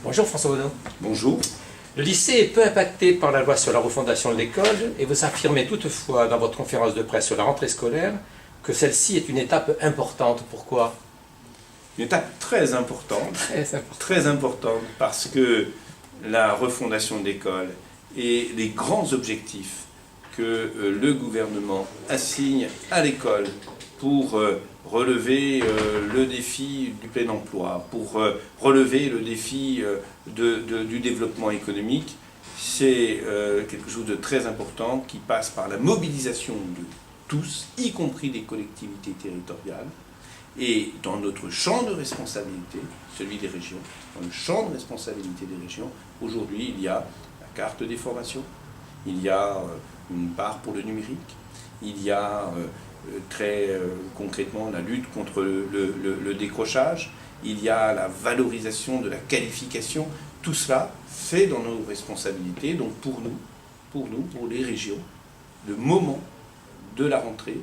Bonjour François Baudin. Bonjour. Le lycée est peu impacté par la loi sur la refondation de l'école et vous affirmez toutefois dans votre conférence de presse sur la rentrée scolaire que celle-ci est une étape importante. Pourquoi? Une étape très importante. Très importante parce que la refondation de l'école et les grands objectifs que le gouvernement assigne à l'école pour relever le défi du plein emploi, pour relever le défi du développement économique, c'est quelque chose de très important qui passe par la mobilisation de tous, y compris des collectivités territoriales. Et dans notre champ de responsabilité, celui des régions, dans le champ de responsabilité des régions, aujourd'hui il y a la carte des formations, il y a une part pour le numérique, il y a très concrètement la lutte contre le décrochage, il y a la valorisation de la qualification. Tout cela fait dans nos responsabilités. Donc pour les régions, le moment de la rentrée,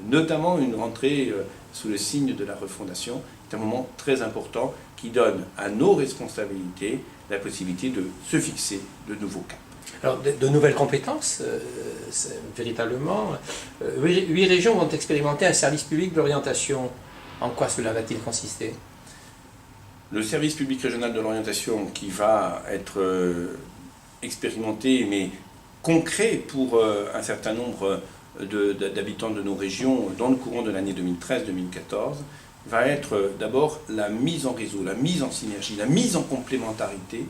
notamment une rentrée sous le signe de la refondation, est un moment très important qui donne à nos responsabilités la possibilité de se fixer de nouveaux caps. Alors, de nouvelles compétences, véritablement. 8 régions vont expérimenter un service public d'orientation. En quoi cela va-t-il consister? Le service public régional de l'orientation qui va être expérimenté, mais concret pour un certain nombre d'habitants de nos régions dans le courant de l'année 2013-2014, va être d'abord la mise en réseau, la mise en synergie, la mise en complémentarité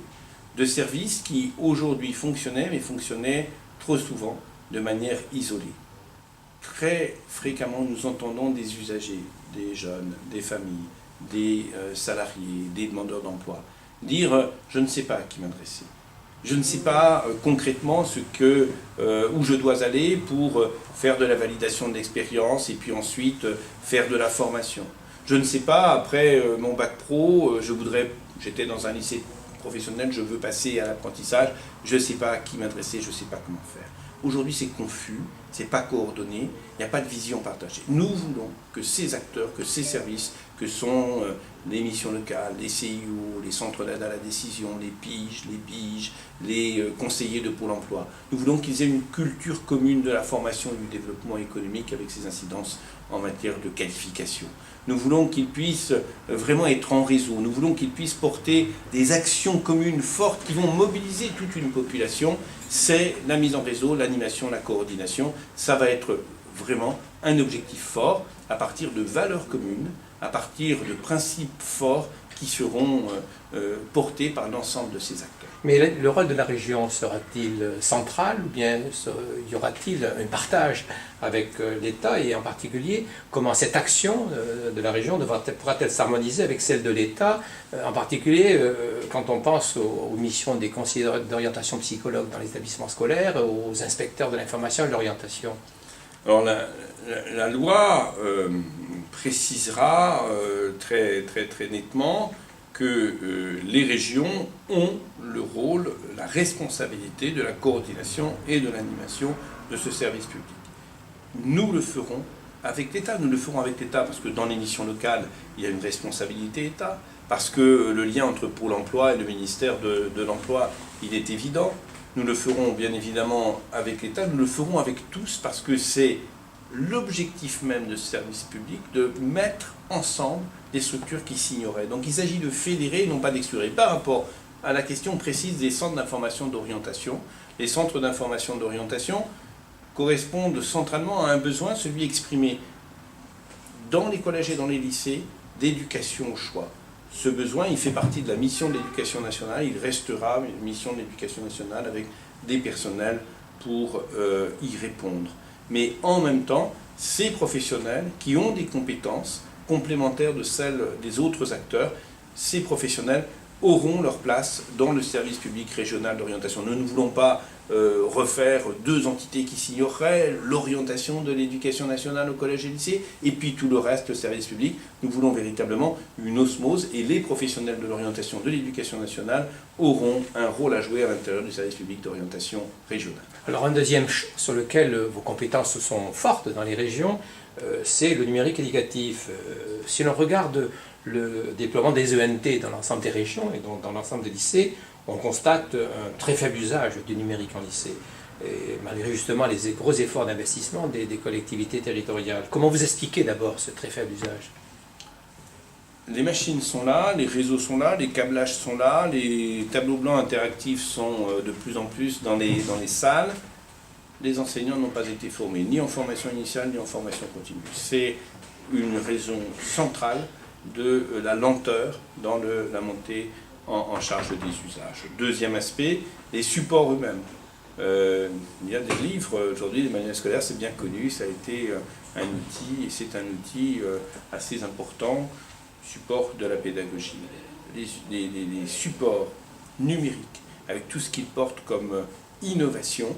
de services qui aujourd'hui fonctionnaient, mais fonctionnaient trop souvent de manière isolée. Très fréquemment, nous entendons des usagers, des jeunes, des familles, des salariés, des demandeurs d'emploi, dire « je ne sais pas à qui m'adresser ». Je ne sais pas concrètement où je dois aller pour faire de la validation de l'expérience et puis ensuite faire de la formation. Je ne sais pas, après mon bac pro, j'étais dans un lycée professionnel, je veux passer à l'apprentissage, je ne sais pas à qui m'adresser, je ne sais pas comment faire. Aujourd'hui, c'est confus, c'est pas coordonné, il n'y a pas de vision partagée. Nous voulons que ces acteurs, que ces services, que sont les missions locales, les CIO, les centres d'aide à la décision, les PIGE, les BIGE, les conseillers de Pôle emploi, nous voulons qu'ils aient une culture commune de la formation et du développement économique avec ses incidences en matière de qualification. Nous voulons qu'ils puissent vraiment être en réseau, nous voulons qu'ils puissent porter des actions communes fortes qui vont mobiliser toute une population. C'est la mise en réseau, l'animation, la coordination. Ça va être vraiment un objectif fort à partir de valeurs communes, à partir de principes forts qui seront portés par l'ensemble de ces acteurs. Mais le rôle de la région sera-t-il central ou bien y aura-t-il un partage avec l'État et en particulier comment cette action de la région pourra-t-elle s'harmoniser avec celle de l'État, en particulier quand on pense aux missions des conseillers d'orientation psychologues dans les établissements scolaires, aux inspecteurs de l'information et de l'orientation? Alors la loi précisera très nettement que les régions ont le rôle, la responsabilité de la coordination et de l'animation de ce service public. Nous le ferons avec l'État. Nous le ferons avec l'État parce que dans les missions locales, il y a une responsabilité État, parce que le lien entre Pôle emploi et le ministère de l'Emploi, il est évident. Nous le ferons bien évidemment avec l'État, nous le ferons avec tous parce que c'est l'objectif même de ce service public de mettre ensemble des structures qui s'ignoraient. Donc il s'agit de fédérer, non pas d'exclure. Par rapport à la question précise des centres d'information d'orientation, les centres d'information d'orientation correspondent centralement à un besoin, celui exprimé dans les collèges et dans les lycées, d'éducation au choix. Ce besoin, il fait partie de la mission de l'éducation nationale, il restera une mission de l'éducation nationale avec des personnels pour y répondre. Mais en même temps, ces professionnels qui ont des compétences complémentaires de celles des autres acteurs, ces professionnels auront leur place dans le service public régional d'orientation. Nous ne voulons pas refaire deux entités qui s'ignoreraient, l'orientation de l'éducation nationale au collège et lycée, et puis tout le reste, le service public. Nous voulons véritablement une osmose, et les professionnels de l'orientation de l'éducation nationale auront un rôle à jouer à l'intérieur du service public d'orientation régional. Alors un deuxième champ sur lequel vos compétences sont fortes dans les régions, c'est le numérique éducatif. Si l'on regarde le déploiement des ENT dans l'ensemble des régions et donc dans l'ensemble des lycées, on constate un très faible usage du numérique en lycée. Et malgré justement les gros efforts d'investissement des collectivités territoriales. Comment vous expliquez d'abord ce très faible usage? Les machines sont là, les réseaux sont là, les câblages sont là, les tableaux blancs interactifs sont de plus en plus dans les salles. Les enseignants n'ont pas été formés, ni en formation initiale, ni en formation continue. C'est une raison centrale de la lenteur dans la montée en charge des usages. Deuxième aspect, les supports eux-mêmes. Il y a des livres, aujourd'hui, les manuels scolaires, c'est bien connu, ça a été un outil, et c'est un outil assez important, support de la pédagogie. Les supports numériques, avec tout ce qu'ils portent comme innovation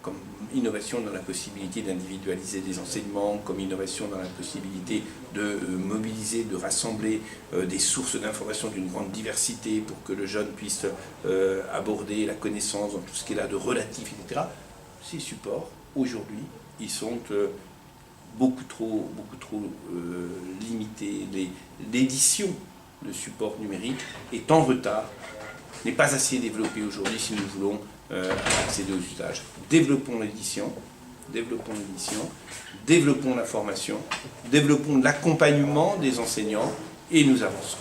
dans la possibilité d'individualiser des enseignements, comme innovation dans la possibilité de mobiliser, de rassembler des sources d'informations d'une grande diversité pour que le jeune puisse aborder la connaissance dans tout ce qui est là de relatif, etc. Ces supports, aujourd'hui, ils sont beaucoup trop limités. L'édition de supports numériques est en retard, n'est pas assez développée aujourd'hui si nous voulons accéder aux usages. Développons l'édition, développons la formation, développons l'accompagnement des enseignants et nous avançons.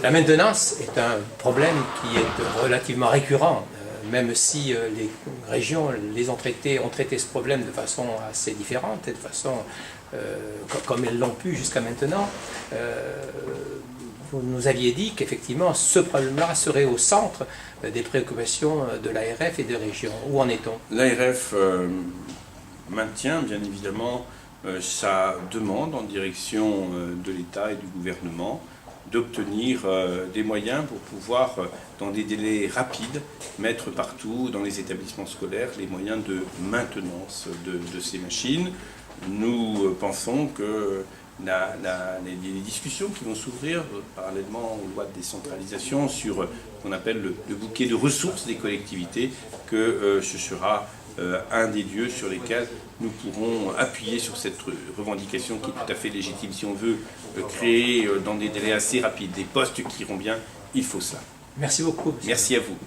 La maintenance est un problème qui est relativement récurrent, même si les régions ont traité ce problème de façon assez différente et de façon comme elles l'ont pu jusqu'à maintenant. Vous nous aviez dit qu'effectivement ce problème-là serait au centre des préoccupations de l'ARF et des régions. Où en est-on? L'ARF maintient bien évidemment sa demande en direction de l'État et du gouvernement d'obtenir des moyens pour pouvoir, dans des délais rapides, mettre partout dans les établissements scolaires les moyens de maintenance de ces machines. Nous pensons que les discussions qui vont s'ouvrir parallèlement aux lois de décentralisation sur ce qu'on appelle le bouquet de ressources des collectivités, que ce sera un des lieux sur lesquels nous pourrons appuyer sur cette revendication qui est tout à fait légitime. Si on veut créer dans des délais assez rapides des postes qui iront bien, il faut cela. Merci beaucoup. Merci à vous.